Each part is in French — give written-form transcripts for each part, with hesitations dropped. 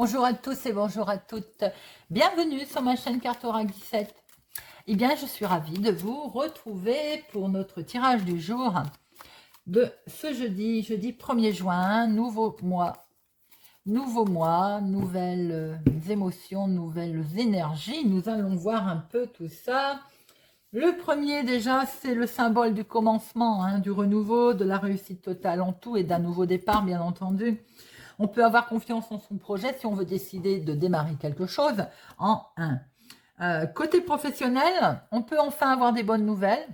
Bonjour à tous et bonjour à toutes. Bienvenue sur ma chaîne Cartorac 17. Eh bien, je suis ravie de vous retrouver pour notre tirage du jour de ce jeudi 1er juin, nouveau mois, nouvelles émotions, nouvelles énergies. Nous allons voir un peu tout ça. Le premier, déjà, c'est le symbole du commencement, du renouveau, de la réussite totale en tout et d'un nouveau départ, bien entendu. On peut avoir confiance en son projet si on veut décider de démarrer quelque chose en un. Côté professionnel, on peut enfin avoir des bonnes nouvelles.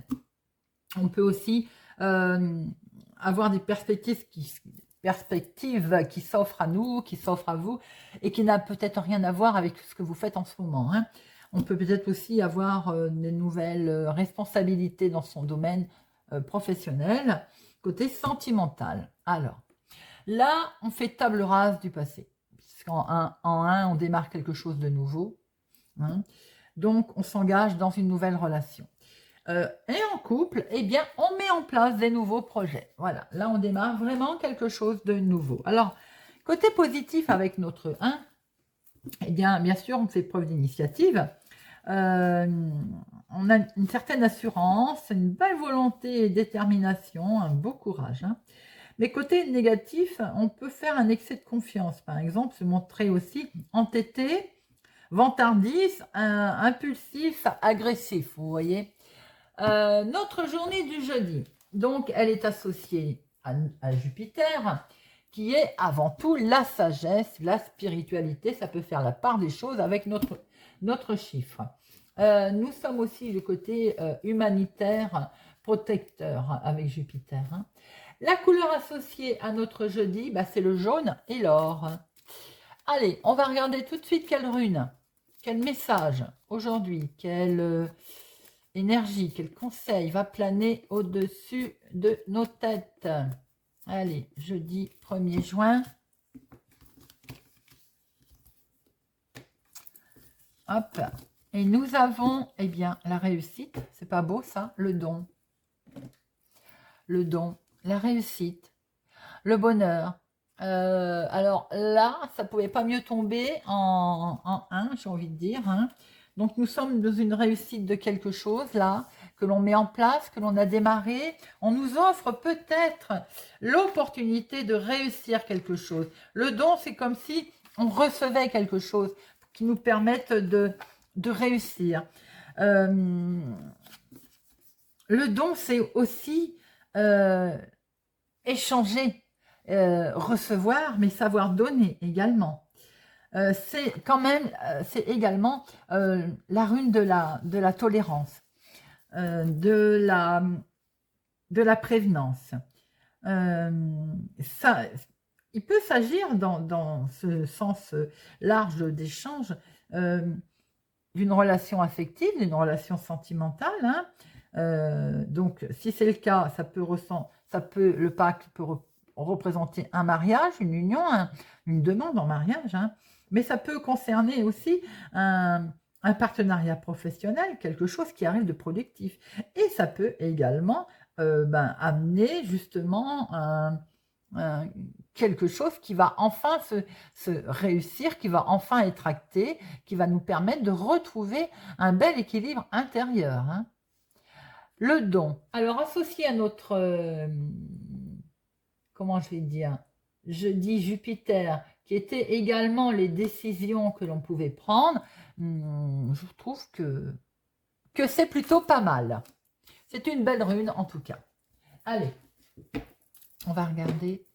On peut aussi avoir des perspectives qui s'offrent à nous, qui s'offrent à vous, et qui n'a peut-être rien à voir avec ce que vous faites en ce moment. On peut peut-être aussi avoir des nouvelles responsabilités dans son domaine professionnel. Côté sentimental, alors, là, on fait table rase du passé. Puisqu'en un, on démarre quelque chose de nouveau. Donc, on s'engage dans une nouvelle relation. Et en couple, eh bien, on met en place des nouveaux projets. Voilà, là, on démarre vraiment quelque chose de nouveau. Alors, côté positif avec notre 1, eh bien sûr, on fait preuve d'initiative. On a une certaine assurance, une belle volonté et détermination, un beau courage. Mais côté négatif, on peut faire un excès de confiance, par exemple, se montrer aussi entêté, vantardise, impulsif, agressif, vous voyez. Notre journée du jeudi, donc elle est associée à Jupiter, qui est avant tout la sagesse, la spiritualité, ça peut faire la part des choses avec notre chiffre. Nous sommes aussi du côté humanitaire, protecteur avec Jupiter. La couleur associée à notre jeudi, c'est le jaune et l'or. Allez, on va regarder tout de suite quelle rune, quel message aujourd'hui, quelle énergie, quel conseil va planer au-dessus de nos têtes. Allez, jeudi 1er juin. Hop. Et nous avons, eh bien, la réussite. C'est pas beau ça? Le don. Le don, la réussite, le bonheur. Alors là, ça pouvait pas mieux tomber en 1, j'ai envie de dire. Donc nous sommes dans une réussite de quelque chose là, que l'on met en place, que l'on a démarré. On nous offre peut-être l'opportunité de réussir quelque chose. Le don, c'est comme si on recevait quelque chose qui nous permette de réussir. Le don, c'est aussi échanger, recevoir, mais savoir donner également. C'est quand même, c'est également la rune de la tolérance, de la prévenance. Ça, il peut s'agir dans ce sens large d'échange d'une relation affective, d'une relation sentimentale. Donc, si c'est le cas, le pacte peut représenter un mariage, une union, une demande en mariage, mais ça peut concerner aussi un partenariat professionnel, quelque chose qui arrive de productif. Et ça peut également amener justement quelque chose qui va enfin se réussir, qui va enfin être acté, qui va nous permettre de retrouver un bel équilibre intérieur. Le don. Alors, associé à notre, comment je vais dire, je dis Jupiter, qui était également les décisions que l'on pouvait prendre, je trouve que c'est plutôt pas mal. C'est une belle rune en tout cas. Allez, on va regarder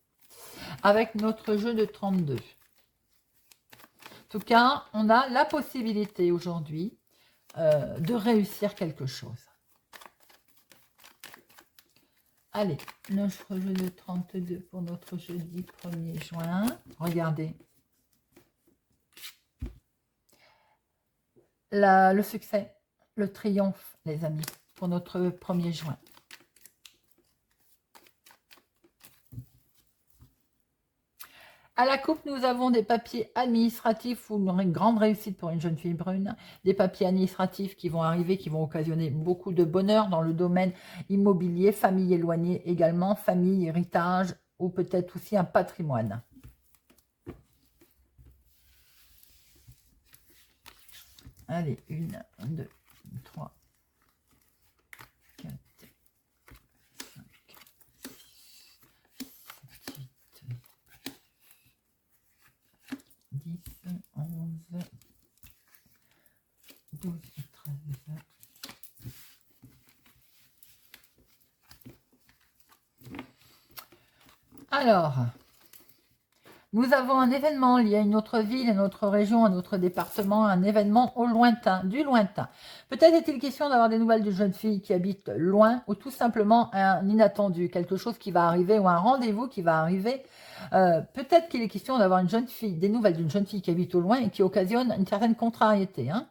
avec notre jeu de 32. En tout cas, on a la possibilité aujourd'hui de réussir quelque chose. Allez, notre jeu de 32 pour notre jeudi 1er juin. Regardez. Le succès, le triomphe, les amis, pour notre 1er juin. À la coupe, nous avons des papiers administratifs ou une grande réussite pour une jeune fille brune. Des papiers administratifs qui vont arriver, qui vont occasionner beaucoup de bonheur dans le domaine immobilier, famille éloignée également, famille, héritage ou peut-être aussi un patrimoine. Allez, 1, 2, 3, 4, 5, 6, 10, 11, 12, 13. Alors, nous avons un événement lié à une autre ville, à une autre région, à notre département, un événement au lointain, du lointain. Peut-être est-il question d'avoir des nouvelles d'une jeune fille qui habite loin ou tout simplement un inattendu, quelque chose qui va arriver ou un rendez-vous qui va arriver. Peut-être qu'il est question d'avoir une jeune fille, des nouvelles d'une jeune fille qui habite au loin et qui occasionne une certaine contrariété, hein.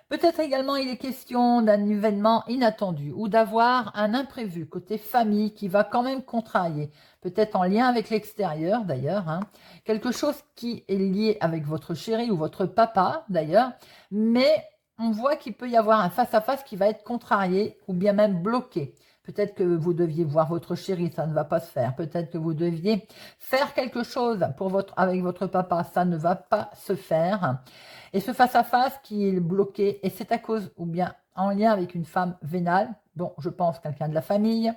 Peut-être également il est question d'un événement inattendu ou d'avoir un imprévu côté famille qui va quand même contrarier, peut-être en lien avec l'extérieur d'ailleurs, hein. Quelque chose qui est lié avec votre chéri ou votre papa d'ailleurs, mais on voit qu'il peut y avoir un face-à-face qui va être contrarié ou bien même bloqué. Peut-être que vous deviez voir votre chéri, ça ne va pas se faire. Peut-être que vous deviez faire quelque chose avec votre papa, ça ne va pas se faire. Et ce face-à-face qui est bloqué, et c'est à cause ou bien en lien avec une femme vénale, bon, je pense quelqu'un de la famille,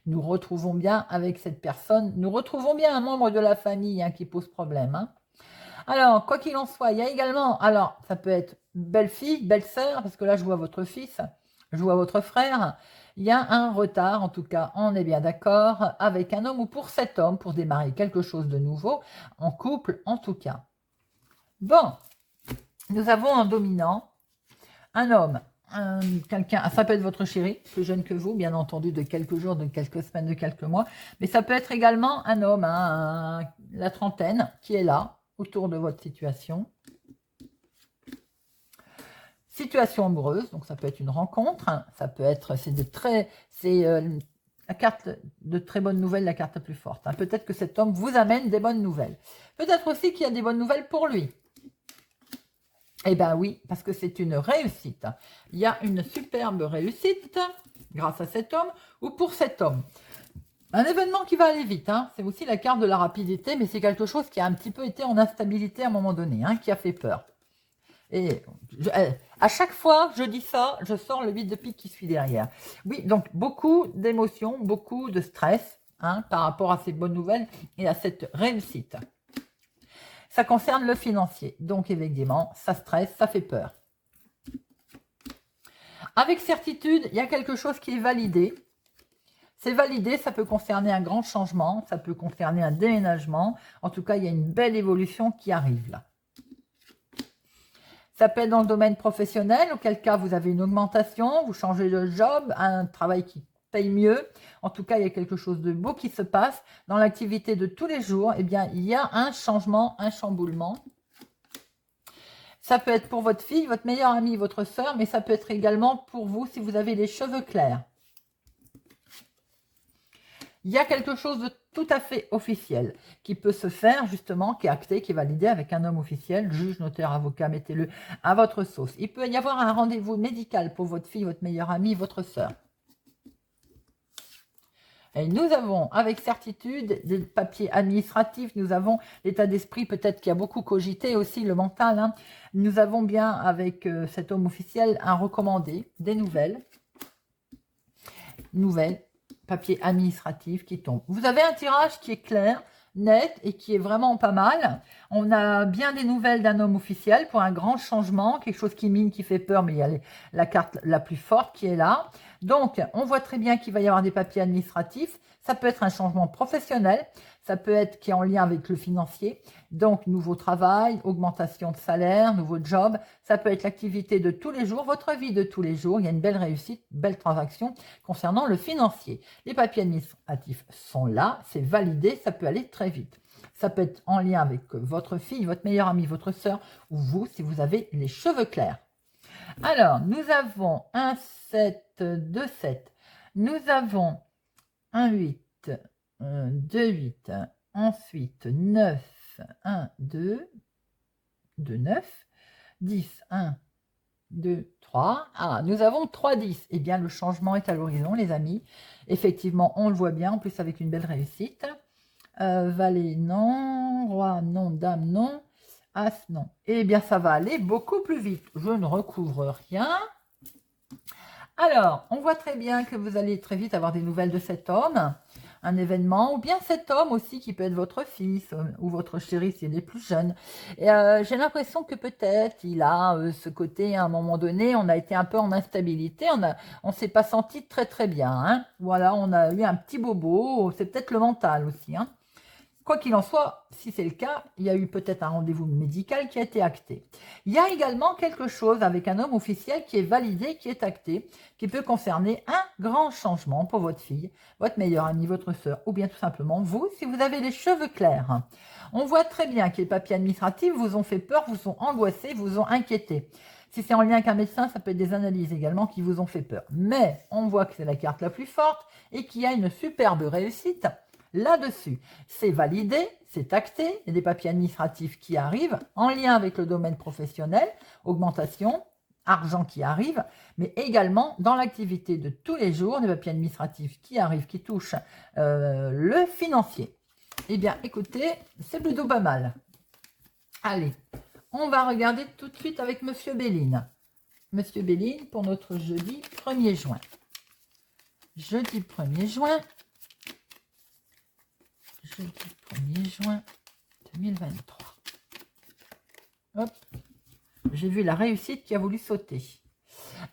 nous retrouvons bien avec cette personne, nous retrouvons bien un membre de la famille hein, qui pose problème. Hein. Alors, quoi qu'il en soit, il y a également, alors, ça peut être belle-fille, belle-sœur, parce que là, je vois votre fils, je vois votre frère, il y a un retard, en tout cas, on est bien d'accord, avec un homme ou pour cet homme, pour démarrer quelque chose de nouveau, en couple, en tout cas. Bon, nous avons un dominant, un homme, quelqu'un, ça peut être votre chéri, plus jeune que vous, bien entendu, de quelques jours, de quelques semaines, de quelques mois, mais ça peut être également un homme, hein, la trentaine, qui est là, autour de votre situation. Situation amoureuse, donc ça peut être une rencontre, hein, ça peut être, la carte de très bonnes nouvelles, la carte la plus forte. Hein. Peut-être que cet homme vous amène des bonnes nouvelles. Peut-être aussi qu'il y a des bonnes nouvelles pour lui. Eh bien oui, parce que c'est une réussite. Il y a une superbe réussite grâce à cet homme ou pour cet homme. Un événement qui va aller vite, hein. C'est aussi la carte de la rapidité, mais c'est quelque chose qui a un petit peu été en instabilité à un moment donné, hein, qui a fait peur. Et à chaque fois je dis ça, je sors le 8 de pique qui suit derrière. Oui, donc beaucoup d'émotions, beaucoup de stress hein, par rapport à ces bonnes nouvelles et à cette réussite. Ça concerne le financier, donc évidemment, ça stresse, ça fait peur. Avec certitude, il y a quelque chose qui est validé. C'est validé, ça peut concerner un grand changement, ça peut concerner un déménagement. En tout cas, il y a une belle évolution qui arrive là. Ça peut être dans le domaine professionnel, auquel cas vous avez une augmentation, vous changez de job, un travail qui paye mieux. En tout cas, il y a quelque chose de beau qui se passe. Dans l'activité de tous les jours, eh bien, il y a un changement, un chamboulement. Ça peut être pour votre fille, votre meilleure amie, votre sœur, mais ça peut être également pour vous si vous avez les cheveux clairs. Il y a quelque chose de tout à fait officiel qui peut se faire justement, qui est acté, qui est validé avec un homme officiel, juge, notaire, avocat, mettez-le à votre sauce. Il peut y avoir un rendez-vous médical pour votre fille, votre meilleure amie, votre sœur. Et nous avons avec certitude des papiers administratifs, nous avons l'état d'esprit peut-être qui a beaucoup cogité aussi, le mental. Hein. Nous avons bien avec cet homme officiel un recommandé, des nouvelles, papier administratif qui tombe. Vous avez un tirage qui est clair, net et qui est vraiment pas mal. On a bien des nouvelles d'un homme officiel pour un grand changement, quelque chose qui mine, qui fait peur, mais il y a la carte la plus forte qui est là. Donc, on voit très bien qu'il va y avoir des papiers administratifs. Ça peut être un changement professionnel, ça peut être qui est en lien avec le financier. Donc, nouveau travail, augmentation de salaire, nouveau job. Ça peut être l'activité de tous les jours, votre vie de tous les jours. Il y a une belle réussite, belle transaction concernant le financier. Les papiers administratifs sont là, c'est validé, ça peut aller très vite. Ça peut être en lien avec votre fille, votre meilleure amie, votre sœur ou vous si vous avez les cheveux clairs. Alors, nous avons un 7, 2, 7. Nous avons un 8, 2, 8. Ensuite, 9, 1, 2, 2, 9. 10, 1, 2, 3. Ah, nous avons 3, 10. Eh bien, le changement est à l'horizon, les amis. Effectivement, on le voit bien, en plus avec une belle réussite. Valet, non. Roi, non. Dame, non. As, non. Eh bien, ça va aller beaucoup plus vite. Je ne recouvre rien. Alors, on voit très bien que vous allez très vite avoir des nouvelles de cet homme, un événement, ou bien cet homme aussi qui peut être votre fils ou votre chéri s'il est plus jeune. J'ai l'impression que peut-être il a ce côté, à un moment donné, on a été un peu en instabilité, on s'est pas senti très très bien. Hein. Voilà, on a eu un petit bobo, c'est peut-être le mental aussi. Hein. Quoi qu'il en soit, si c'est le cas, il y a eu peut-être un rendez-vous médical qui a été acté. Il y a également quelque chose avec un homme officiel qui est validé, qui est acté, qui peut concerner un grand changement pour votre fille, votre meilleure amie, votre sœur, ou bien tout simplement vous, si vous avez les cheveux clairs. On voit très bien que les papiers administratifs vous ont fait peur, vous ont angoissé, vous ont inquiété. Si c'est en lien avec un médecin, ça peut être des analyses également qui vous ont fait peur. Mais on voit que c'est la carte la plus forte et qu'il y a une superbe réussite là-dessus. C'est validé, c'est acté, il y a des papiers administratifs qui arrivent en lien avec le domaine professionnel, augmentation, argent qui arrive, mais également dans l'activité de tous les jours, des papiers administratifs qui arrivent, qui touchent le financier. Eh bien, écoutez, c'est plutôt pas mal. Allez, on va regarder tout de suite avec Monsieur Béline. Monsieur Béline pour notre jeudi 1er juin. Jeudi 1er juin. Jeudi 1er juin 2023. Hop. J'ai vu la réussite qui a voulu sauter.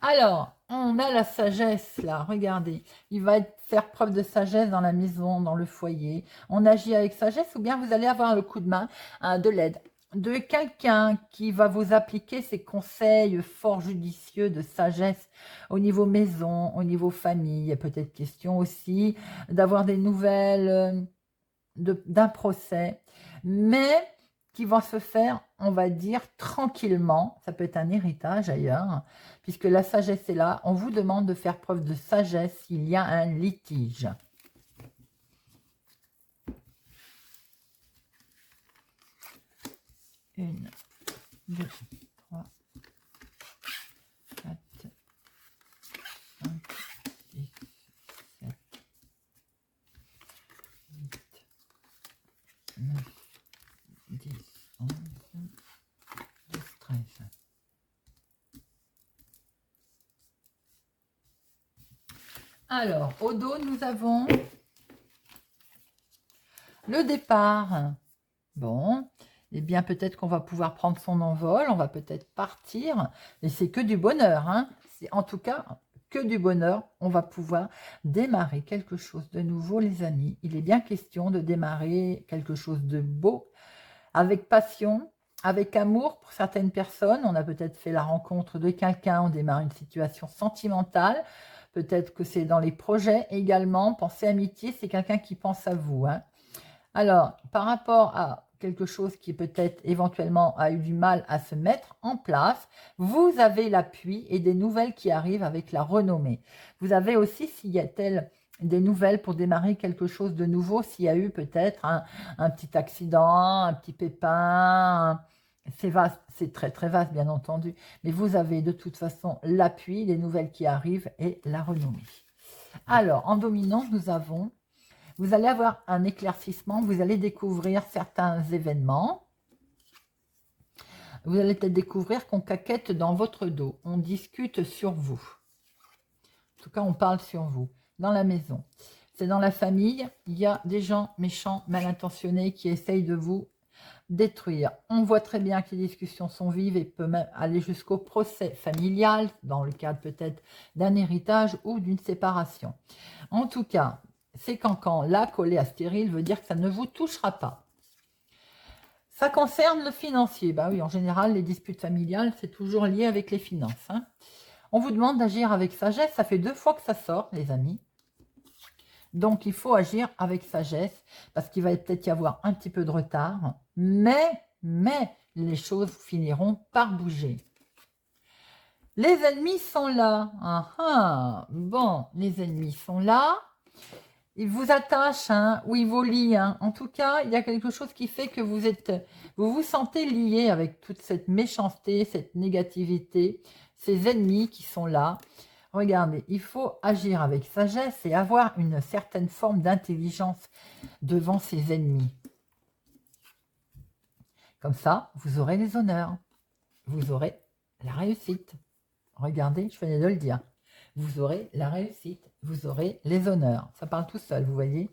Alors, on a la sagesse là, regardez. Il va faire preuve de sagesse dans la maison, dans le foyer. On agit avec sagesse ou bien vous allez avoir le coup de main, de l'aide de quelqu'un qui va vous appliquer ses conseils fort judicieux de sagesse au niveau maison, au niveau famille. Il y a peut-être question aussi d'avoir des nouvelles d'un procès, mais qui va se faire, on va dire, tranquillement. Ça peut être un héritage ailleurs, puisque la sagesse est là. On vous demande de faire preuve de sagesse s'il y a un litige. Une, deux, trois, 4, 5, 6, 7, 8, 9, 10, 11, 12, 13. Alors, au dos, nous avons le départ. Bon, eh bien, peut-être qu'on va pouvoir prendre son envol, on va peut-être partir, et c'est que du bonheur. Hein. C'est en tout cas que du bonheur. On va pouvoir démarrer quelque chose de nouveau, les amis. Il est bien question de démarrer quelque chose de beau, avec passion, avec amour pour certaines personnes. On a peut-être fait la rencontre de quelqu'un, on démarre une situation sentimentale. Peut-être que c'est dans les projets également. Pensez amitié, c'est quelqu'un qui pense à vous. Hein. Alors, par rapport à quelque chose qui peut-être éventuellement a eu du mal à se mettre en place, vous avez l'appui et des nouvelles qui arrivent avec la renommée. Vous avez aussi, s'il y a-t-il des nouvelles pour démarrer quelque chose de nouveau, s'il y a eu peut-être un petit accident, un petit pépin, c'est vaste, c'est très très vaste bien entendu, mais vous avez de toute façon l'appui, les nouvelles qui arrivent et la renommée. Alors, en dominante, nous avons, vous allez avoir un éclaircissement, vous allez découvrir certains événements. Vous allez peut-être découvrir qu'on caquette dans votre dos, on discute sur vous. En tout cas, on parle sur vous, dans la maison. C'est dans la famille, il y a des gens méchants, mal intentionnés qui essayent de vous détruire. On voit très bien que les discussions sont vives et peut même aller jusqu'au procès familial, dans le cadre peut-être d'un héritage ou d'une séparation. En tout cas, c'est quand là, collé à stérile, veut dire que ça ne vous touchera pas. Ça concerne le financier. Bah oui, en général, les disputes familiales, c'est toujours lié avec les finances. Hein. On vous demande d'agir avec sagesse. Ça fait 2 fois que ça sort, les amis. Donc, il faut agir avec sagesse parce qu'il va peut-être y avoir un petit peu de retard. Mais les choses finiront par bouger. Les ennemis sont là. Bon, les ennemis sont là. Ils vous attachent ou ils vous lient. En tout cas, il y a quelque chose qui fait que vous vous sentez lié avec toute cette méchanceté, cette négativité, ces ennemis qui sont là. Regardez, il faut agir avec sagesse et avoir une certaine forme d'intelligence devant ses ennemis. Comme ça, vous aurez les honneurs. Vous aurez la réussite. Regardez, je venais de le dire. Vous aurez la réussite, vous aurez les honneurs. Ça parle tout seul, vous voyez.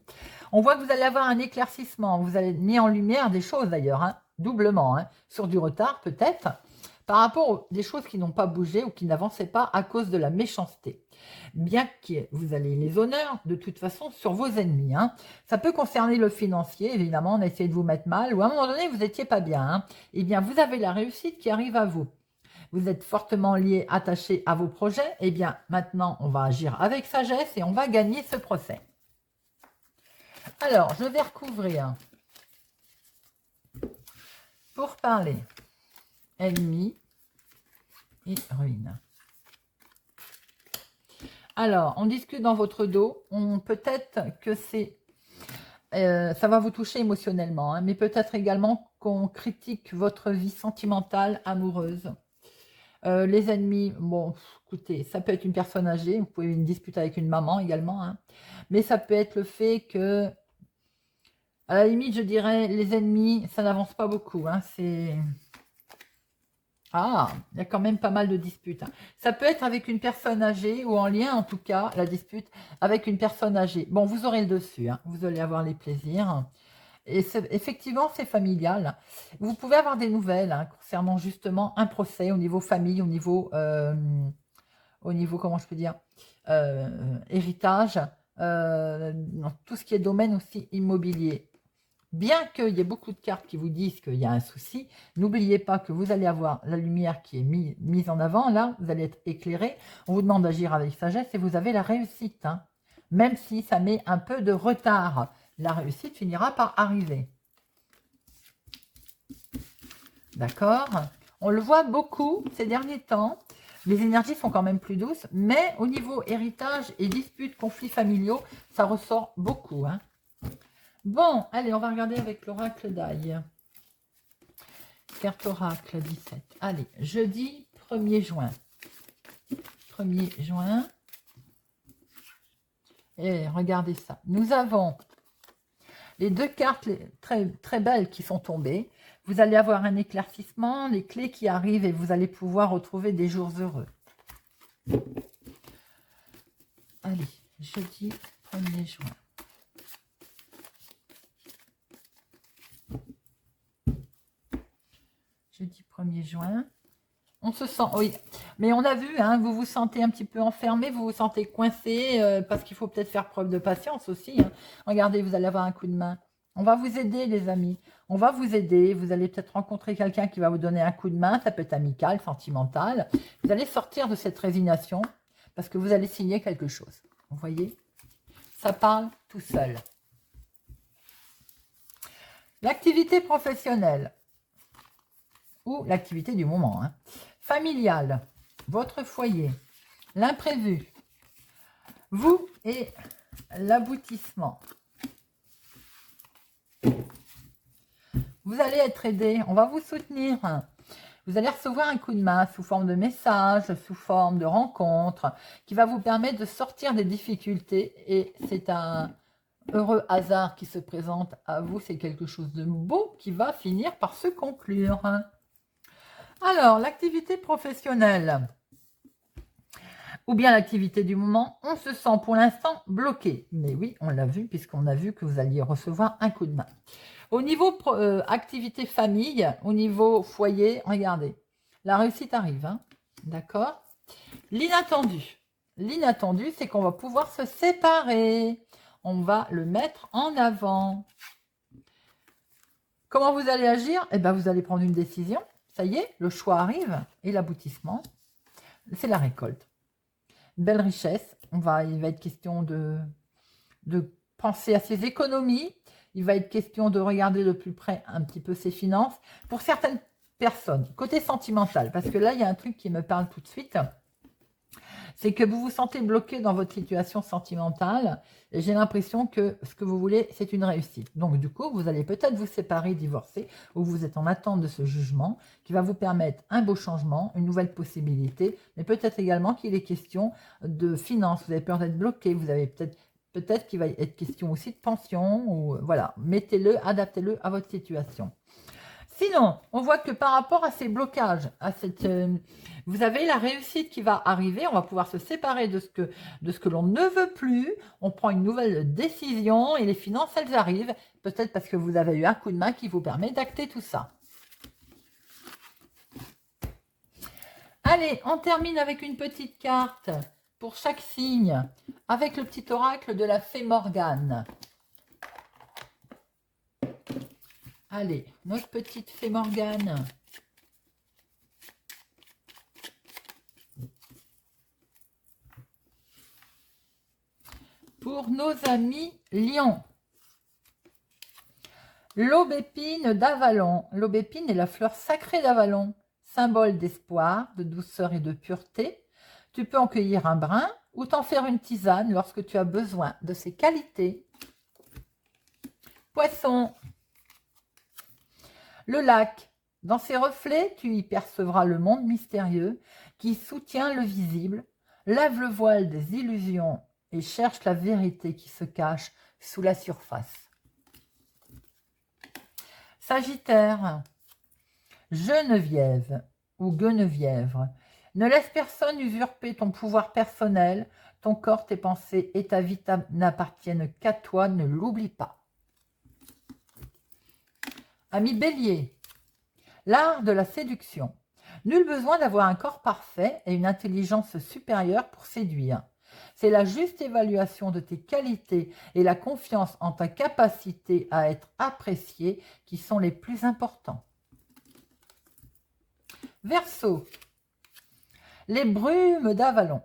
On voit que vous allez avoir un éclaircissement. Vous allez mis en lumière des choses d'ailleurs, hein, doublement, hein, sur du retard peut-être, par rapport aux des choses qui n'ont pas bougé ou qui n'avançaient pas à cause de la méchanceté. Bien que vous allez les honneurs, de toute façon, sur vos ennemis. Hein. Ça peut concerner le financier, évidemment, on a essayé de vous mettre mal, ou à un moment donné, vous n'étiez pas bien. Hein. Eh bien, vous avez la réussite qui arrive à vous. Vous êtes fortement lié, attaché à vos projets, eh bien, maintenant, on va agir avec sagesse et on va gagner ce procès. Alors, je vais recouvrir pour parler ennemi et ruine. Alors, on discute dans votre dos. Peut-être que ça va vous toucher émotionnellement, hein, mais peut-être également qu'on critique votre vie sentimentale, amoureuse. Les ennemis, bon, écoutez, ça peut être une personne âgée, vous pouvez une dispute avec une maman également, hein, mais ça peut être le fait que, à la limite, je dirais, les ennemis, ça n'avance pas beaucoup, hein, c'est... Ah, il y a quand même pas mal de disputes. Hein. Ça peut être avec une personne âgée ou en lien, en tout cas, la dispute avec une personne âgée. Bon, vous aurez le dessus, hein, vous allez avoir les plaisirs. Et effectivement, c'est familial. Vous pouvez avoir des nouvelles hein, concernant justement un procès au niveau famille, au niveau comment je peux dire, héritage, dans tout ce qui est domaine aussi immobilier. Bien qu'il y ait beaucoup de cartes qui vous disent qu'il y a un souci, n'oubliez pas que vous allez avoir la lumière qui est mise en avant. Là, vous allez être éclairé. On vous demande d'agir avec sagesse et vous avez la réussite. Hein. Même si ça met un peu de retard, la réussite finira par arriver. D'accord? On le voit beaucoup ces derniers temps. Les énergies sont quand même plus douces, mais au niveau héritage et disputes, conflits familiaux, ça ressort beaucoup. Hein. Bon, allez, on va regarder avec l'oracle d'ail. Carte oracle 17. Allez, jeudi 1er juin. 1er juin. Et regardez ça. Nous avons les deux cartes très, très belles qui sont tombées. Vous allez avoir un éclaircissement, les clés qui arrivent et vous allez pouvoir retrouver des jours heureux. Allez, jeudi 1er juin. Jeudi 1er juin. On se sent, oui, mais on a vu, hein, vous vous sentez un petit peu enfermé, vous vous sentez coincé, parce qu'il faut peut-être faire preuve de patience aussi. Hein. Regardez, vous allez avoir un coup de main. On va vous aider, les amis. On va vous aider. Vous allez peut-être rencontrer quelqu'un qui va vous donner un coup de main. Ça peut être amical, sentimental. Vous allez sortir de cette résignation parce que vous allez signer quelque chose. Vous voyez? Ça parle tout seul. L'activité professionnelle ou l'activité du moment. Hein. Familiale, votre foyer, l'imprévu, vous et l'aboutissement. Vous allez être aidé, on va vous soutenir. Vous allez recevoir un coup de main sous forme de message, sous forme de rencontre, qui va vous permettre de sortir des difficultés. Et c'est un heureux hasard qui se présente à vous. C'est quelque chose de beau qui va finir par se conclure. Alors, l'activité professionnelle ou bien l'activité du moment, on se sent pour l'instant bloqué. Mais oui, on l'a vu puisqu'on a vu que vous alliez recevoir un coup de main. Au niveau activité famille, au niveau foyer, regardez, la réussite arrive, hein, d'accord? L'inattendu. L'inattendu, c'est qu'on va pouvoir se séparer. On va le mettre en avant. Comment vous allez agir? Eh bien, vous allez prendre une décision. Ça y est, le choix arrive et l'aboutissement, c'est la récolte. Belle richesse. Il va être question de penser à ses économies. Il va être question de regarder de plus près un petit peu ses finances. Pour certaines personnes, côté sentimental, parce que là, il y a un truc qui me parle tout de suite. C'est que vous vous sentez bloqué dans votre situation sentimentale et j'ai l'impression que ce que vous voulez, c'est une réussite. Donc, du coup, vous allez peut-être vous séparer, divorcer, ou vous êtes en attente de ce jugement qui va vous permettre un beau changement, une nouvelle possibilité, mais peut-être également qu'il est question de finances. Vous avez peur d'être bloqué, vous avez peut-être qu'il va être question aussi de pension, ou voilà, mettez-le, adaptez-le à votre situation. Sinon, on voit que par rapport à ces blocages, à cette, vous avez la réussite qui va arriver. On va pouvoir se séparer de ce que l'on ne veut plus. On prend une nouvelle décision et les finances, elles arrivent. Peut-être parce que vous avez eu un coup de main qui vous permet d'acter tout ça. Allez, on termine avec une petite carte pour chaque signe, avec le petit oracle de la fée Morgane. Allez, notre petite fée Morgane. Pour nos amis lions. L'aubépine d'Avalon. L'aubépine est la fleur sacrée d'Avalon, symbole d'espoir, de douceur et de pureté. Tu peux en cueillir un brin ou t'en faire une tisane lorsque tu as besoin de ces qualités. Poisson. Le lac. Dans ses reflets, tu y percevras le monde mystérieux qui soutient le visible, lève le voile des illusions et cherche la vérité qui se cache sous la surface. Sagittaire. Geneviève ou Guenevrière. Ne laisse personne usurper ton pouvoir personnel, ton corps, tes pensées et ta vie n'appartiennent qu'à toi, ne l'oublie pas. Ami Bélier, l'art de la séduction. Nul besoin d'avoir un corps parfait et une intelligence supérieure pour séduire. C'est la juste évaluation de tes qualités et la confiance en ta capacité à être apprécié qui sont les plus importants. Verseau, les brumes d'Avalon.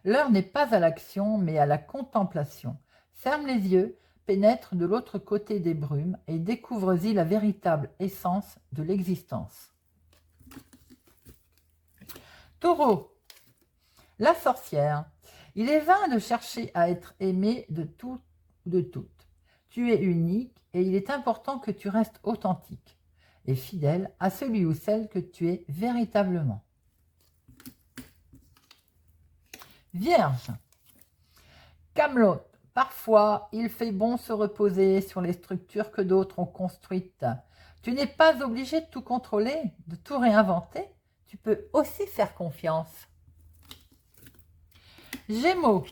L'heure n'est pas à l'action, mais à la contemplation. Ferme les yeux, pénètre de l'autre côté des brumes et découvre-y la véritable essence de l'existence. Taureau, la sorcière. Il est vain de chercher à être aimé de tout ou de toutes. Tu es unique et il est important que tu restes authentique et fidèle à celui ou celle que tu es véritablement. Vierge, Camelot. Parfois, il fait bon se reposer sur les structures que d'autres ont construites. Tu n'es pas obligé de tout contrôler, de tout réinventer. Tu peux aussi faire confiance. Gémeaux,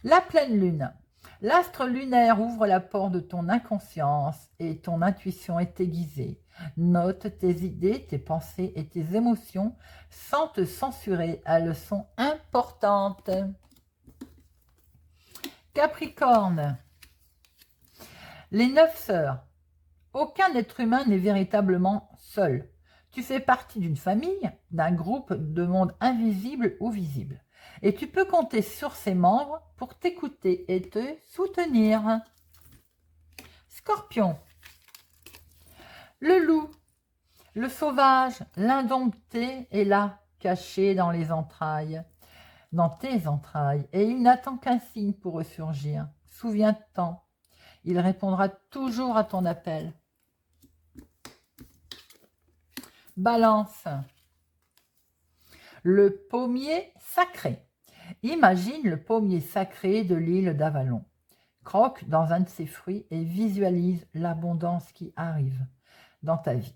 la pleine lune. L'astre lunaire ouvre la porte de ton inconscience et ton intuition est aiguisée. Note tes idées, tes pensées et tes émotions sans te censurer. Elles sont importantes. Capricorne, les 9 sœurs. Aucun être humain n'est véritablement seul. Tu fais partie d'une famille, d'un groupe de monde invisible ou visible. Et tu peux compter sur ses membres pour t'écouter et te soutenir. Scorpion, le loup, le sauvage, l'indompté est là, caché dans les entrailles. Dans tes entrailles, et il n'attend qu'un signe pour ressurgir. Souviens-t'en, il répondra toujours à ton appel. Balance, le pommier sacré. Imagine le pommier sacré de l'île d'Avalon. Croque dans un de ses fruits et visualise l'abondance qui arrive dans ta vie.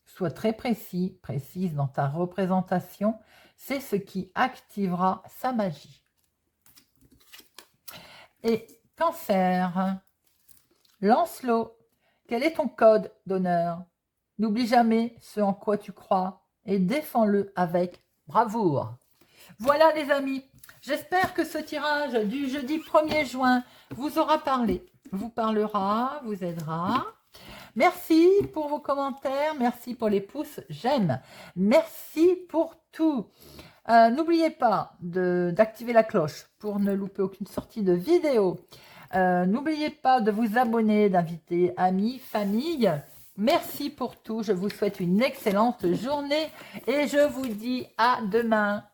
Sois très précise dans ta représentation. C'est ce qui activera sa magie. Et Cancer, Lancelot, quel est ton code d'honneur? N'oublie jamais ce en quoi tu crois et défends-le avec bravoure. Voilà les amis, j'espère que ce tirage du jeudi 1er juin vous aura parlé, vous parlera, vous aidera. Merci pour vos commentaires, merci pour les pouces, j'aime, merci pour tout. N'oubliez pas d'activer la cloche pour ne louper aucune sortie de vidéo. N'oubliez pas de vous abonner, d'inviter amis, famille. Merci pour tout, je vous souhaite une excellente journée et je vous dis à demain.